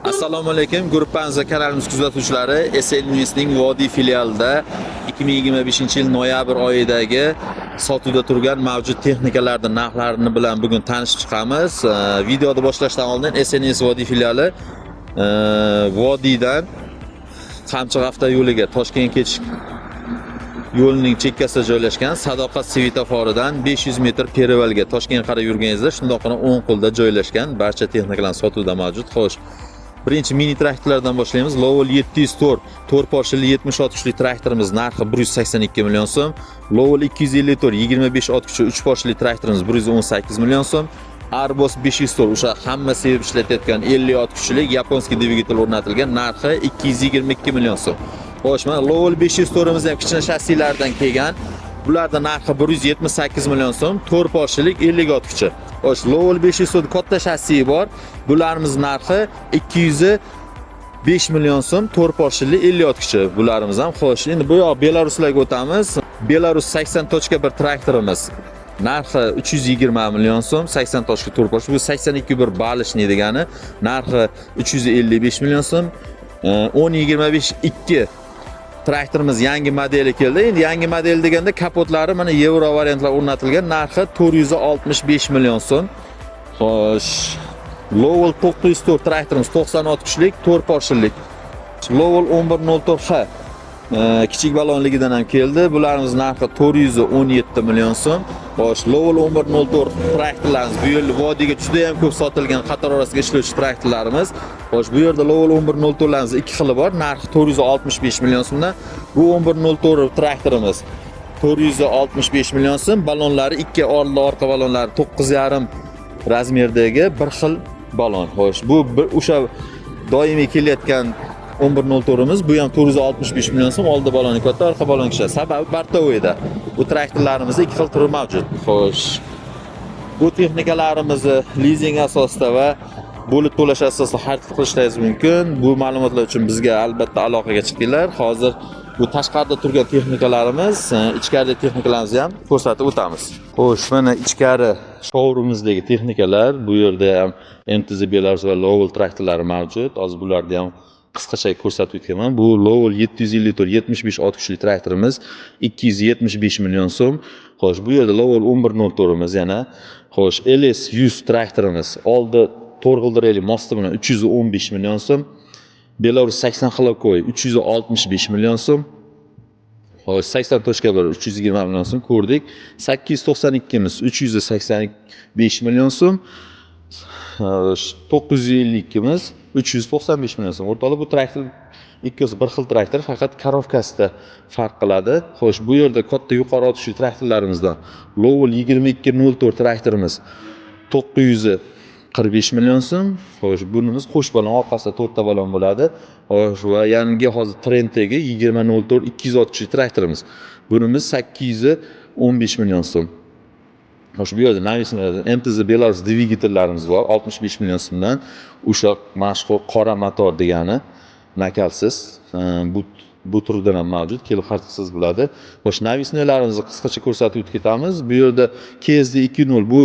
Assalomu alaykum, gruppamizning kanalimiz kuzatuvchilari. SL News'ning Vodiy filialida 2025-yil noyabr oyidagi sotuvda turgan mavjud texnikalarning narxlarini bilan bugun tanishib chiqamiz. Videoni boshlashdan oldin SL News Vodiy filiali Vodiydan Qamchiq avto yo'liga Toshkentga ketish yo'lining chekkasida joylashgan Sadoqat svetofor'idan 500 metr perivalga Toshkentga qarab yurganingizda shundoqqina o'ng qo'lda joylashgan barcha texnikalar sotuvda mavjud. Xo'sh, birinchi mini traktorlardan boshlaymiz. Lowell 704 4 porshili 76 kuchli traktorimiz narxi 182 million so'm. Lowell 254 25 ot kuchi 3 porshili traktorimiz 118 million so'm. Arbos 504 o'sha hamma sevib ishlatayotgan 50 ot kuchli yaponskiy dvigatel o'rnatilgan narxi 222 million so'm. Xo'sh, mana Lowell 504imiz ham kichkina shassilardan kelgan. Bularning narxi 178 million so'm, 4 porshilik 50 ot kuchi. Xo'sh, Lowell 504 katta shassi bor. Bularimiz narxi 205 million so'm, 4 porshili 50 ot kuchi. Bularimiz ham xo'sh. Endi bu yoq Belaruslarga o'tamiz. Belarus 80.1 traktorimiz narxi 320 million so'm, 80.4 porsh. Bu 82 bir balishni degani. Narxi 355 million so'm. 1025 2 traktorimiz yangi modeli keldi. Endi yangi model deganda kapotlari mana yevro variantlar o'rnatilgan. Narxi 465 million so'm. Xo'sh, Lowell 904 traktorimiz 90 ot kuchlik, 4 porshilik. Lowell 1104H kichik balonligidan ham keldi. Bularimiz narxi 417 million so'm. Xo'sh, Lowell 1104 traktorlarimiz bu yil vodiyga juda ham ko'p sotilgan qator orasiga ishlovchi traktorlarimiz. Xo'sh, bu yerda Lowell 1104larimiz ikki xili bor. Narxi 465 million so'mdan. Bu 1104 traktorimiz 465 million so'm. Balonlari ikki old orqa balonlari 9,5 razmerdagi bir xil balon. Xo'sh, bu o'sha doimiy kelayotgan 1104imiz, bu ham 465 million so'm. Oldi baloni katta, orqa balon kichik. Sababi Bartovoyda. Bu traktorlarimizda ikki xil turi mavjud. Xo'sh, bu texnikalarimizni lizing asosida va bo'lib to'lash asosida xarid qilishingiz mumkin. Bu ma'lumotlar uchun bizga albatta aloqaga chiqinglar. Hozir bu tashqarida turgan texnikalarimiz, ichkarida texnikalarimizni ham ko'rsatib o'tamiz. Xo'sh, mana ichkari showroomimizdagi texnikalar, bu yerda ham MTZ Belarus va Lowell traktorlari mavjud. Hozir bularni ham qisqacha ko'rsatib o'tganman. Bu Lowell 754 75 ot kuchli traktorimiz 275 million so'm. Xo'sh, bu yerda Lowell 1104imiz yana. Xo'sh, LS 100 traktorimiz oldi to'rg'ildirali mosti bilan 315 million so'm. Belarus 80 xlokoy 365 million so'm. Xo'sh, 80.1 320 million so'm ko'rdik. 892imiz 385 million so'm. 952imiz 395 million so'm. O'rtoqlar, bu traktor ikkisi bir xil traktor, faqat korovkasida farq qiladi. Xo'sh, bu yerda katta yuqori otishli traktorlarimizdan Lowell 2204 traktorimiz 945 million so'm. Xo'sh, bunimiz qo'sh balon, orqasida 4 ta balon bo'ladi. Xo'sh, va yangi hozir trenddagi 2004 200 ot kuchli traktorimiz. Bunimiz 815 million so'm. Xo'sh, bu yerda navislardan MTZ Belarus dvigatellarimiz bor, 65 million so'mdan. O'sha mashhur qora motor degani, nakalsiz. Bu turdan ham mavjud, kelib xarjsiz bo'ladi. Xo'sh, navislarimizni qisqacha ko'rsatib o'tib ketamiz. Bu yerda KSD 20 bu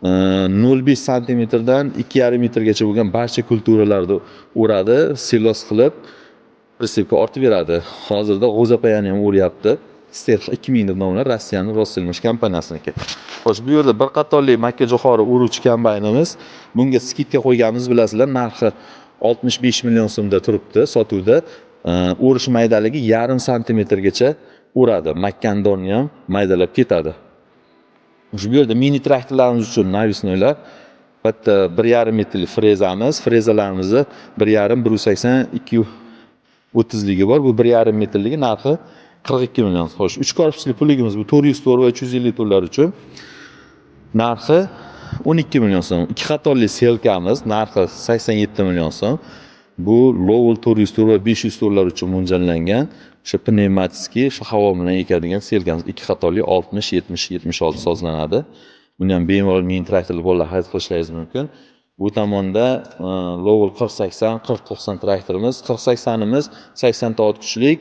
0,5 santimetrdan 2,5 metrgacha bo'lgan barcha kulturalarni o'radi, silos qilib pritsepga ortib beradi. Hozirda G'o'zapayani ham o'ryapti. Sterx 2000 deb nomlanadi, Rossiyaning Roselmash kompaniyasiniki. Xo'sh, bu yerda bir qatorli makka jo'xori uruvchi kombaynimiz. Bunga skidka qo'yganmiz, bilasizlar, narxi 65 million so'mda turibdi sotuvda. O'rish maydaligi 0,5 santimetrgacha uradi. Makkandonni ham maydalab ketadi. Bu yerda mini traktorlarimiz uchun navisnoylar, bitta 1,5 metrlik frezamiz, frezalarimizni 1,5 180 230ligi bor. Bu 1,5 metrligi narxi 42 million. Xo'sh, 3 korpusli puligimiz bu 404 va 350 turlar uchun narxi 12 million so'm. 2 qatorli selkamiz narxi 87 million so'm. Bu Lowell 404 va 500 turlar uchun mo'ljallangan. O'sha pnevmatskiy, o'sha havo bilan ekadigan selkamiz 2 qatorli 60 70 76 sozlanadi. Buni ham bemalol mini traktorli bolalar xarid qilishingiz mumkin. Bu tomonda Lowell 4080 4090 traktorimiz, 4080imiz 80 ta ot kuchlik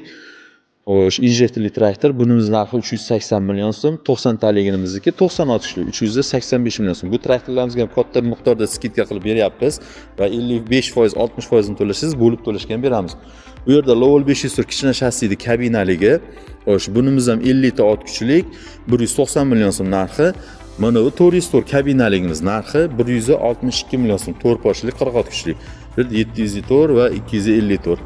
Xo'sh, injektorli traktor bunimiz narxi 380 million so'm, 90 taligimizniki 96 kuchli 385 million so'm. Bu traktorlarimizga ham katta miqdorda skidka qilib beryapmiz va 55%, 60% ni to'lashsiz bo'lib to'lashga ham beramiz. Bu yerda Lowell 500 tur kichkina shassili kabinaligi. Xo'sh, bunimiz ham 50 ta ot kuchlik 190 million so'm narxi. Mana bu 400 tur kabinaligimiz narxi 162 million so'm, 4 pochli 40 kuchli. 700 tur va 250 tur.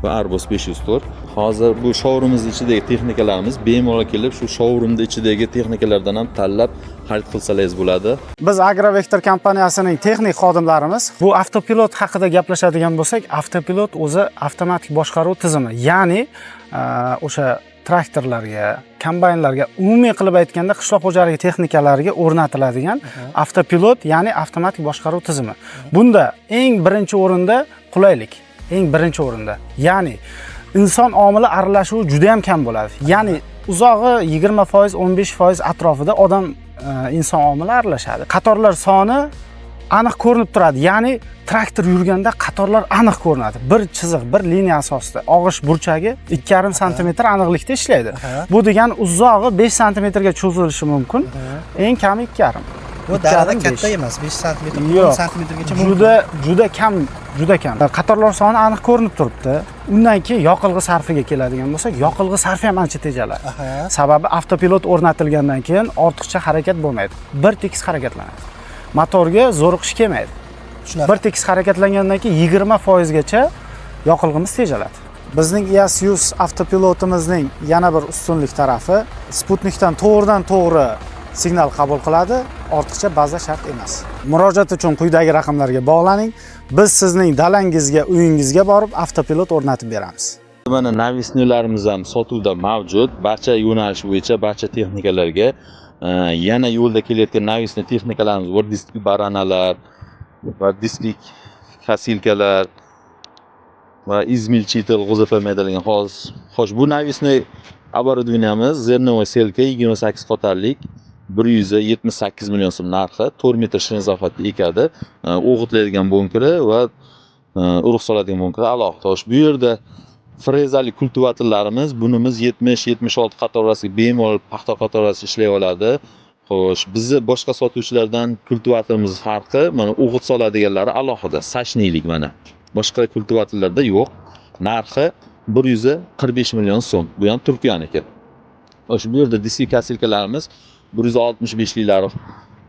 Va Arbos 500 tur. Hozir bu showroomimiz ichidagi texnikalarimiz bemalol kelib, shu showroomda ichidagi texnikalardan ham tanlab xarid qilsangiz bo'ladi. Biz Agrovektor kompaniyasining texnik xodimlarimiz. Bu avtopilot haqida gaplashadigan bo'lsak, avtopilot o'zi avtomatik boshqaruv tizimi, ya'ni o'sha traktorlarga, kombaynlarga, umumiy qilib aytganda qishloq xo'jaligi texnikalariga o'rnatiladigan avtopilot, ya'ni avtomatik boshqaruv tizimi. Bunda eng birinchi o'rinda qulaylik. Eng birinchi o'rinda. Ya'ni inson omili aralashuvi juda ham kam bo'ladi. Ya'ni uzog'i 20%, 15% atrofida odam inson omili aralashadi. Qatorlar soni aniq ko'rinib turadi. Ya'ni traktor yurganda qatorlar aniq ko'rinadi. Bir chiziq, bir liniya asosida. Og'ish burchagi 2,5 sm aniqlikda ishlaydi. Bu degani uzog'i 5 sm ga cho'zilishi mumkin. Eng kami 2,5. Bu darada katta emas, 5 sm, 10 sm gacha juda kam. Qatorlar soni aniq ko'rinib turibdi. Undan keyin yoqilg'i sarfiga keladigan bo'lsak, yoqilg'i sarfi ham ancha tejaladi. Sababi avtopilot o'rnatilgandan keyin ortiqcha harakat bo'lmaydi. Bir tekis harakatlanadi. Motorga zo'riqish kelmaydi. Bir tekis harakatlangandan keyin 20% gacha yoqilg'imiz tejaladi. Bizning ES100 avtopilotimizning yana bir ustunlik tarafi Sputnikdan to'g'ridan-to'g'ri signal qabul qiladi, ortiqcha baza shart emas. Murojaat uchun quyidagi raqamlarga bog'laning. Biz sizning dalangizga, uyingizga borib avtopilot o'rnatib beramiz. Mana navisnilarimiz ham sotuvda mavjud. Barcha yo'nalish bo'yicha barcha texnikalarga yana yo'lda kelayotgan navisni texnikalarimiz bor, diskli baranalar va diskli kasilkalar va izmilchitel g'o'zafa maydalagan xo'sh bu navisni оборудованиямыз zernovoy selka 28 qatorlik 178 million so'm narxi, 4 metr shirinzafatli ekadi, o'g'itlaydigan bunkeri va urug' soladigan bunkeri alohida. Xo'sh, bu yerda frezali kultivatorlarimiz, bunimiz 70-76 qatorasiga bemalol paxta qatorasi ishlay oladi. Xo'sh, bizni boshqa sotuvchilardan kultivatorimiz farqi, mana o'g'it soladiganlari alohida, sachnilik mana. Boshqa kultivatorlarda yo'q. Narxi 145 million so'm. Bu ham Turkiyaniki. Xo'sh, bu yerda diski kasilkalarimiz 165 liklari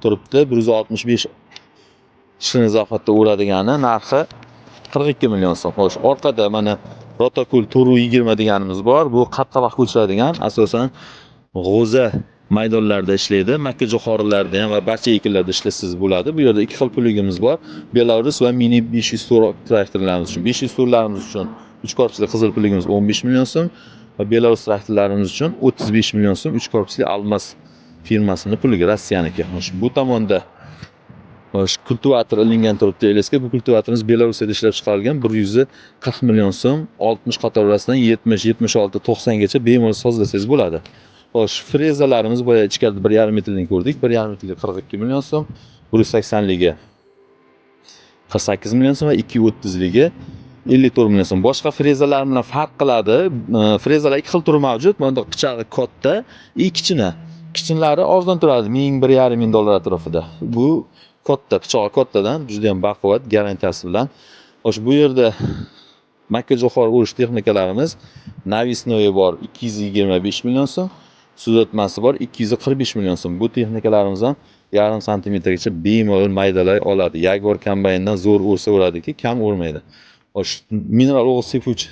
turibdi. 165 shirin zafatda o'radigani narxi 42 million so'm. Xo'sh, orqada mana Rotokul Turu 20 deganimiz bor. Bu qatqaloqqa uchraydigan, asosan g'o'za maydonlarda ishlaydi. Makka jo'xorilarda ham va barcha ekinlarda ishlasangiz bo'ladi. Bu yerda ikki xil pulligimiz bor. Belarus va Mini 500 tur traktorlarimiz uchun, 500 turlarimiz uchun 3 korpusli qizil pulligimiz 15 million so'm va Belarus traktorlarimiz uchun 35 million so'm 3 korpusli Almas firmasini puliga, Rossiyaniki. Xo'sh, bu tomonda kultivator ilingan turibdi. Elesga bu kultivatorimiz Belarusda ishlab chiqarilgan 140 million so'm, 60 qatorasidan 70, 76, 90 gacha bemalol sozlasangiz bo'ladi. Xo'sh, frezalarimiz boya ichkarida 1,5 metrlik ko'rdik. 1,5 metrlik 42 million so'm, 180 ligi 48 million so'm va 230 ligi 54 million so'm. Boshqa frezalar bilan farq qiladi. Frezalar ikki xil turi mavjud. Bunda pichog'i katta, kichkina. Kichkinlari arzon turadi, 1,5 ming dollar atrofida. Bu katta, pichog'i kattadan juda ham baquvvat, garantiyasi bilan. Xo'sh, bu yerda makka jo'xori urish texnikalarimiz Navisnoy bor 225 million so'm, suzatmasi bor 245 million so'm. Bu texnikalarimiz ham 1,5 santimetrgacha bemalol maydalay oladi. Jaguar kombayndan zo'r ursa uradiki, kam urmaydi. Xo'sh, mineral o'g'it sepuvchi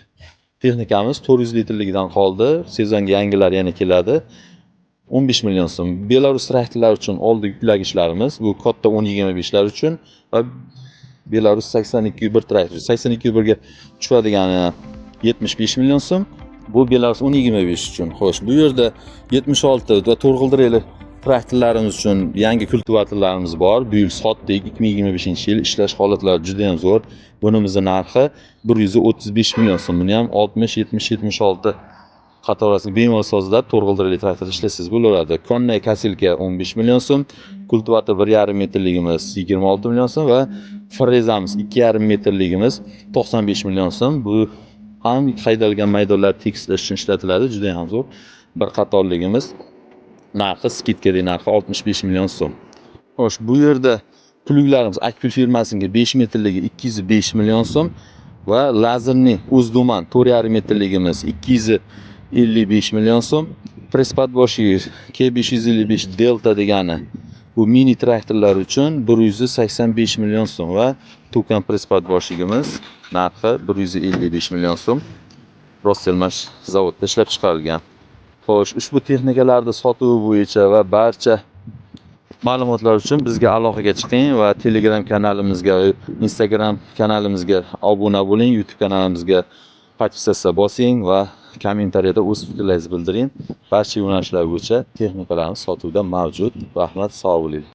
texnikamiz 400 litrligidan qoldi. Sezonga yangilar yana keladi. 15 million so'm. Belarus traktorlar uchun oldi yuklagichlarimiz, bu katta 10-25lar uchun va Belarus 82 bir traktor. 82 birga tushadigani 75 million so'm. Bu Belarus 10-25 uchun. Xo'sh, bu yerda 76 va to'rg'ildireli traktorlarimiz uchun yangi kultivatorlarimiz bor. Bu yil sotdik, 2025-yil ishlash holatlari juda ham zo'r. Bunimizning narxi 135 million so'm. Buni ham 60, 70, 76 qatorasiga bemalol sozlab to'rg'ildireli traktor ishlasangiz bo'laveradi. Konnay kasilka 15 million so'm, kultivator 1,5 metrligimiz 26 million so'm va frezamiz 2,5 metrligimiz 95 million so'm. Bu ham haydalgan maydonlar tekislash uchun ishlatiladi, juda ham zo'r. Bir qatorligimiz narxi skidkali narxi 65 million so'm. Xo'sh, bu yerda pluglarimiz Akpil firmasiga 5 metrligi 205 million so'm va lazerning o'zduman 4,5 metrligimiz 255 million so'm. Prespat boshi K555 Delta degani bu mini traktorlar uchun 185 million so'm va to'kan prespat boshligimiz narxi 155 million so'm. Roselmash zavodda ishlab chiqarilgan. Xo'sh, ushbu texnikalarni sotuvi bo'yicha va barcha ma'lumotlar uchun bizga aloqaga chiqing va Telegram kanalimizga, Instagram kanalimizga obuna bo'ling, YouTube kanalimizga podpisatsiya bosing va kommentariyada o'z fikrlaringizni bildiring. Barcha yo'nalishlar bo'yicha texnikalarimiz sotuvda mavjud. Rahmat, sog' bo'ling.